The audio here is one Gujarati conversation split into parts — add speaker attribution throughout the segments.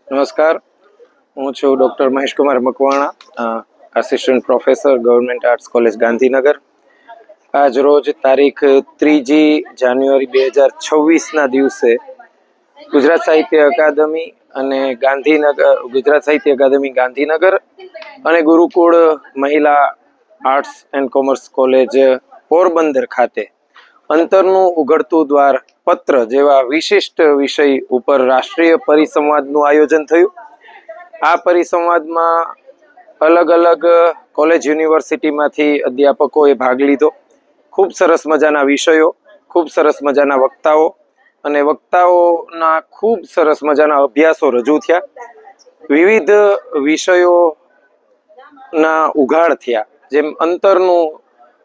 Speaker 1: નમસ્કાર, હું છું doctor Mahesh Kumar Makwana, assistant professor government arts college Gandhinagar. આજ રોજ તારીખ 3 જાન્યુઆરી 2026ના દિવસે ગુજરાત સાહિત્ય અકાદમી અને ગુજરાત સાહિત્ય અકાદમી ગાંધીનગર અને ગુરુકુળ મહિલા arts and commerce college Porbandar ખાતે અંતરનું ઉઘડતું દ્વાર પત્ર જેવા વિશિષ્ટ વિષય ઉપર રાષ્ટ્રીય પરિસંવાદનું આયોજન થયું. આ પરિસંવાદમાં અલગ અલગ કોલેજ યુનિવર્સિટીમાંથી અધ્યાપકોએ ભાગ લીધો. ખૂબ સરસ મજાના વિષયો, ખૂબ સરસ મજાના વક્તાઓ અને વક્તાઓના ખૂબ સરસ મજાના અભ્યાસો રજૂ થયા. વિવિધ વિષયોના ઉઘાડ થયા. જેમ અંતરનું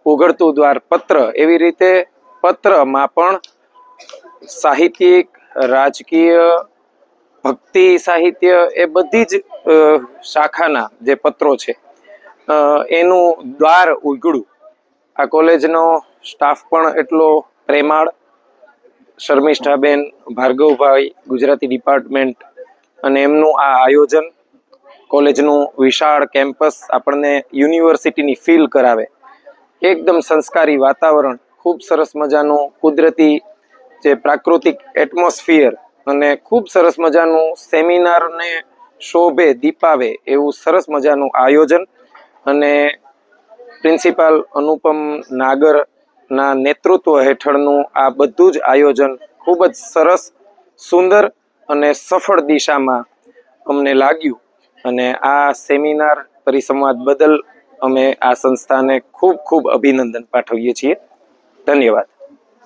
Speaker 1: ઉઘડતું દ્વાર પત્ર, એવી રીતે પત્રમાં પણ સાહિત્યિક, રાજકીય, ભક્તિ સાહિત્ય, એ બધી જ શાખાના જે પત્રો છે એનું દ્વાર ઉઘડું. આ કોલેજનો સ્ટાફ પણ એટલો પ્રેમાળ, શર્મિષ્ઠાબેન, ભાર્ગવભાઈ, ગુજરાતી ડિપાર્ટમેન્ટ, અને એમનું આ આયોજન, કોલેજનું વિશાળ કેમ્પસ આપણને યુનિવર્સિટીની ફીલ કરાવે. એકદમ સંસ્કારી વાતાવરણ, ખૂબ સરસ મજાનું કુદરતી જે પ્રાકૃતિક એટમોસ્ફિયર અને ખૂબ સરસ મજાનું સેમિનારને શોભે દીપાવે એવું સરસ મજાનું આયોજન, અને પ્રિન્સિપાલ અનુપમ નાગરના નેતૃત્વ હેઠળનું આ બધું જ આયોજન ખૂબ જ સરસ, સુંદર અને સફળ દિશામાં અમને લાગ્યું. અને આ સેમિનાર પરિસંવાદ બદલ અમે આ સંસ્થાને ખૂબ ખૂબ અભિનંદન પાઠવીએ છીએ. ધન્યવાદ.